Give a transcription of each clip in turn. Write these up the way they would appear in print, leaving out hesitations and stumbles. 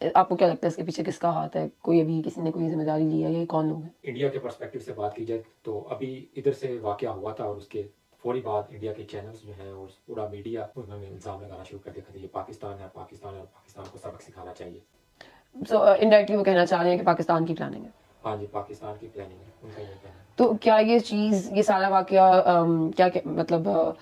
आपको क्या लगता है इसके पीछे किसका हाथ है? कोई अभी किसी ने कोई जिम्मेदारी ली है, ये कौन लोग हैं? इंडिया के पर्सपेक्टिव से बात की जाए तो अभी इधर से वाकया हुआ था और उसके फौरी बाद इंडिया के चैनल्स जो हैं और पूरा मीडिया उन्होंने इल्ज़ाम लगाना शुरू कर दिया था ये पाकिस्तान है, पाकिस्तान है और पाकिस्तान को सबक सिखाना चाहिए। सो इनडायरेक्टली वो कहना चाह रहे हैं कि पाकिस्तान की प्लानिंग है। हाँ जी, पाकिस्तान की प्लानिंग है, उनका ये कहना है। तो क्या ये चीज, ये सारा वाकया मतलब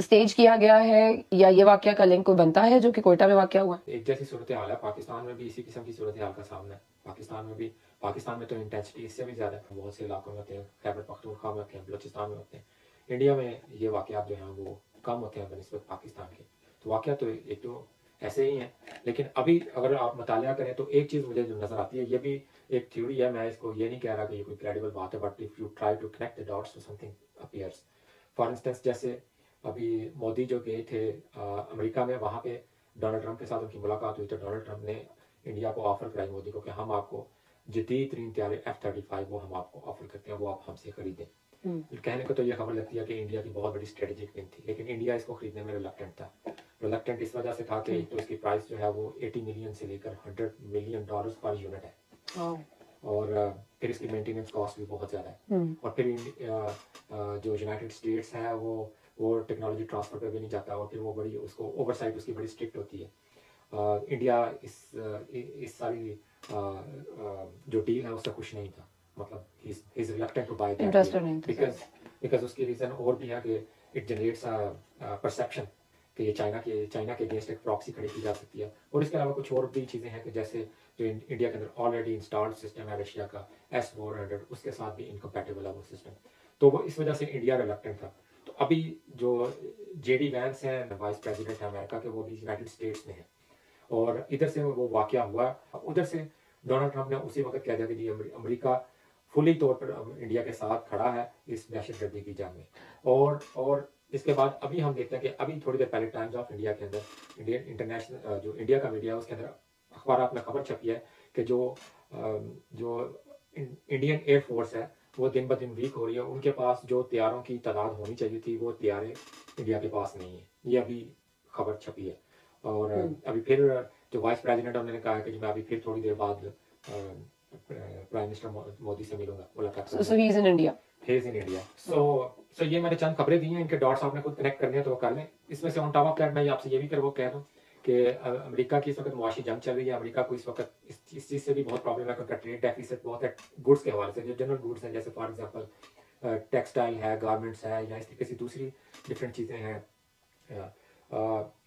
स्टेज किया गया है, या ये वाकया का लिंक कोई बनता है जो कि कोयटा में वाकया हुआ? एक जैसी सूरत हाल है, पाकिस्तान में भी इसी किस्म की सूरत हाल का सामना है। पाकिस्तान में तो इंटेंसिटी इससे भी ज़्यादा है, बहुत से इलाकों में होते हैं, खैबर पख्तूनख्वा में होते हैं, बलोचिस्तान में होते हैं। इंडिया में ये वाकयात जो हैं वो कम होते हैं बनिस्बत पाकिस्तान के। तो वाकया तो एक तो ऐसे ही हैं, लेकिन अभी अगर आप मुतालिया करें तो एक चीज़ मुझे जो नज़र आती है, ये भी एक थ्योरी है, मैं इसको ये नहीं कह रहा कि ये कोई क्रेडिबल बात है, but if you try to connect the dots something appears. For instance जैसे अभी मोदी जो गए थे अमेरिका में, वहाँ पे डोनाल्ड ट्रंप के साथ उनकी मुलाकात हुई तो डोनाल्ड ट्रंप ने इंडिया को ऑफर कराई मोदी को कि हम आपको जदीद तरीन तैयार F-35 वो हम आपको ऑफर करते हैं, वो आप हमसे खरीदें। कहने को तो ये खबर लगती है कि इंडिया की बहुत बड़ी स्ट्रेटेजिक विन थी, लेकिन इंडिया इसको खरीदने में रिलक्टेंट था। रिलक्टेंट इस वजह से था कि तो इसकी प्राइस जो है वो 80 मिलियन से लेकर $100 मिलियन पर यूनिट है और फिर इसकी मेंटेनेंस कॉस्ट भी बहुत ज़्यादा है और फिर जो यूनाइटेड स्टेट्स है वो टेक्नोलॉजी ट्रांसफर पे भी नहीं जाता और फिर वो बड़ी उसको ओवरसाइट उसकी बड़ी स्ट्रिक्ट होती है। इंडिया इस सारी जो डील है उससे खुश नहीं था, मतलब he is reluctant to buy that because उसकी रीज़न और भी है कि इट जनरेट्स परसेप्शन कि ये चाइना के अगेंस्ट एक प्रॉक्सी खड़ी की जा सकती है और इसके अलावा कुछ और भी चीज़ें हैं कि जैसे जो इंडिया के अंदर ऑलरेडी इंस्टॉल्ड सिस्टम है रशिया का S-400 उसके साथ भी इनकम्पैटिबल है वो सिस्टम, तो वो इस वजह से इंडिया रिलक्टेंट था। तो अभी जो JD वैंस हैं वाइस प्रेसिडेंट है अमेरिका के, वो भी यूनाइटेड स्टेट्स में है और इधर से वो वाकया हुआ, उधर से डोनाल्ड ट्रंप ने उसी वक्त कह दिया कि जी अमेरिका फुली तौर पर इंडिया के साथ खड़ा है इस दहशतगर्दी की जंग में। और इसके बाद अभी हम देखते हैं कि अभी थोड़ी देर पहले टाइम्स ऑफ इंडिया के अंदर इंडियन इंटरनेशनल जो इंडिया का मीडिया है उसके अंदर अखबार में खबर छपी है कि जो इंडियन एयरफोर्स है वो दिन ब दिन वीक हो रही है, उनके पास जो तैयारों की तादाद होनी चाहिए थी वो तैयारें इंडिया के पास नहीं है, ये अभी खबर छपी है। और अभी फिर जो वाइस प्रेसिडेंट उन्होंने कहा है कि मैं अभी फिर थोड़ी देर बाद प्राइम मिनिस्टर मोदी से मिलूंगा, मुलाकात so he is in India. He is in India. So ये मैंने चंद खबरें दी हैं, इनके डॉट्स आपने खुद कनेक्ट करने हैं तो वो कर लें। इसमें से ऑन टॉप ऑफ दैट मैं आपसे ये भी कह दूँ कि अमेरिका की इस वक्त मुआशी जंग चल रही है, अमेरिका को इस वक्त इस चीज़ से भी बहुत प्रॉब्लम है, उनका ट्रेड डेफिसिट बहुत है गुड्स के हवाले से, जो जनरल गुड्स हैं जैसे फॉर एग्जांपल टेक्सटाइल है, गारमेंट्स है या इस तरीके से दूसरी डिफरेंट चीज़ें हैं।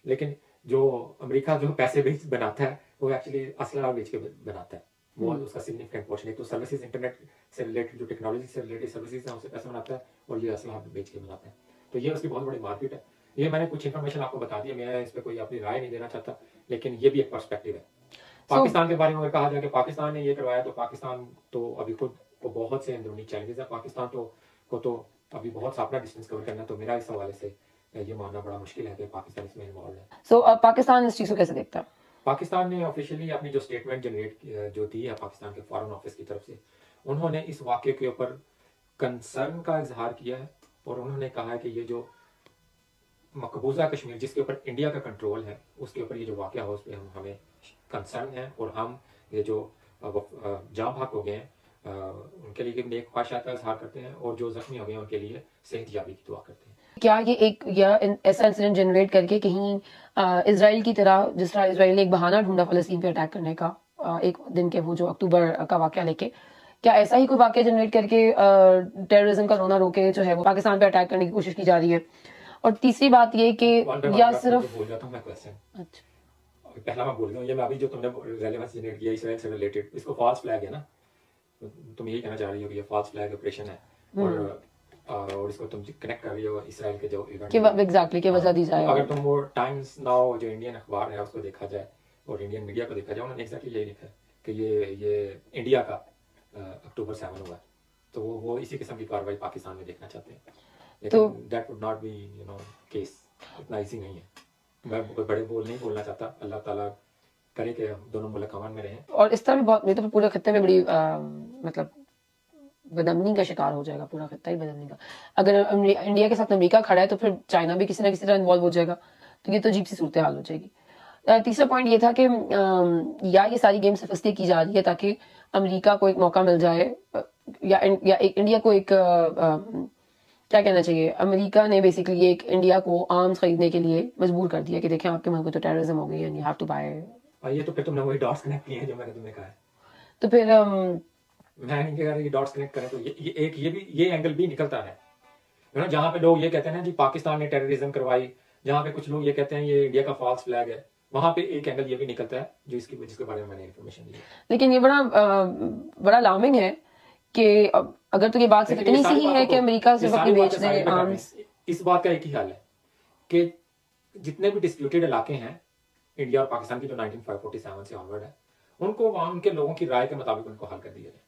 लेकिन जो अमेरिका जो पैसे बेच बनाता है वो एक्चुअली असला बेच के बनाता है, वो उसका सिग्निफिकेंट पोर्शन है। तो सर्विसेज, इंटरनेट से रिलेटेड जो टेक्नोलॉजी से रिलेटेड सर्विसेज हैं उससे पैसा बनाता है और ये असला बेच के बनाता है, तो ये उसकी बहुत बड़ी मार्केट है। ये मैंने कुछ इन्फॉर्मेशन आपको बता दी है, मैं इस पर कोई अपनी राय नहीं देना चाहता, लेकिन ये भी एक पर्सपेक्टिव है। पाकिस्तान के बारे में अगर कहा जाए कि पाकिस्तान ने ये करवाया, तो पाकिस्तान तो अभी खुद को बहुत से अंदरूनी चैलेंजेस है, पाकिस्तान को तो अभी बहुत सा अपना डिस्टेंस कवर करना, तो मेरा इस हवाले से ये मानना बड़ा मुश्किल है कि पाकिस्तान इसमें इन्वॉल्व है। सो पाकिस्तान इस चीज़ को कैसे देखता है? पाकिस्तान ने ऑफिशियली अपनी जो स्टेटमेंट जनरेट जो दी है पाकिस्तान के फॉरेन ऑफिस की तरफ से, उन्होंने इस वाक़े के ऊपर कंसर्न का इजहार किया है और उन्होंने कहा है कि ये जो मकबूजा कश्मीर जिसके ऊपर इंडिया का कंट्रोल है उसके ऊपर ये जो वाक़या हो उस पर हमें कंसर्न है और हम ये जो जाँ भाग हो गए हैं उनके लिए नेक ख्वाहिशात का इजहार करते हैं और जो जख्मी हो गए हैं उनके लिए सेहतयाबी की दुआ करते हैं। क्या ये एक ऐसा इंसिडेंट जनरेट करके कहीं इसराइल की तरह, जिस तरह इसराइल ने एक बहाना ढूंढा फलस्तीन पे अटैक करने का, एक दिन के वो जो अक्टूबर का वाकया लेके, क्या ऐसा ही कोई वाकया जनरेट करके टेररिज्म का रोना रोके जो है वो पाकिस्तान पे अटैक करने की कोशिश की जा रही है? और तीसरी बात ये कि या सिर्फ भूल जाता हूँ मैं क्वेश्चन, अच्छा पहला मैं भूल गया, ये मैं अभी जो तुमने रेलेवेंस जनरेट किया इसराइल से रिलेटेड, इसको फॉल्स फ्लैग है ना, तुम यही कहना चाह रही हो कि ये फॉल्स फ्लैग ऑपरेशन है और इसको तुम कनेक्ट कर रही हो इसराइल के जो इवेंट कि एग्जैक्टली की वजह दी जाए। अगर तुम वो टाइम्स नाउ जो इंडियन अखबार है उसको देखा जाए और इंडियन मीडिया को देखा जाए, उन्होंने एग्जैक्टली यही लिखा है कि ये इंडिया का अक्टूबर 7 हुआ, तो वो इसी किस्म की कार्रवाई पाकिस्तान में देखना चाहते हैं, लेकिन that would not be case, इतना ईजी नहीं है। मैं बड़े बोल नहीं बोलना चाहता, अल्लाह ताला करे कि दोनों मुल्क अमन में रहें। और इस तरह भी बहुत, तो पूरे खत्ते में बड़ी मतलब बदअमनी का शिकार हो जाएगा पूरा खत्ता ही बदअमनी का। अगर इंडिया के साथ अमेरिका खड़ा है तो फिर चाइना भी किसी ना किसी तरह इन्वॉल्व हो जाएगा, तो ये तो अजीब सी सूरत हाल हो जाएगी। तीसरा पॉइंट ये था कि या ये सारी गेम्स इसलिए की जा रही है ताकि अमेरिका को एक मौका मिल जाए, या एक इंडिया को एक क्या कहना चाहिए, अमेरिका ने बेसिकली एक इंडिया को आर्म्स खरीदने के लिए मजबूर कर दिया कि देखें आपके मुल्क में तो टेररिज्म हो गई है, यू हैव टू बाय। और ये तो फिर तुमने वही डॉट्स कनेक्ट किए हैं जो मैंने तुम्हें कहा है। तो फिर मैं नहीं कह रहा ये डॉट्स कनेक्ट करें तो ये एंगल भी निकलता है, यू नो, जहाँ पे लोग ये कहते हैं ना जी पाकिस्तान ने टेररिज्म करवाई, जहाँ पे कुछ लोग ये कहते हैं ये इंडिया का फॉल्स फ्लैग है, वहां पे एक एंगल ये भी निकलता है जो जिसके बारे में मैंने इन्फॉर्मेशन दी है। लेकिन ये बड़ा अलार्मिंग है कि अगर तो ये बात सिर्फ लेकिन ये इतनी सी सारी ही है बातों कि को- अमेरिका ये सिर्फ सारी अपनी बातें बेच दे साइड में कर आर्म्स। दें। इस बात का एक ही हल है कि जितने भी डिस्प्यूटेड इलाके हैं इंडिया और पाकिस्तान की जो 1947 से ऑनवर्ड है, उनको वहां उनके लोगों की राय के मुताबिक उनको हल कर दिया जाए।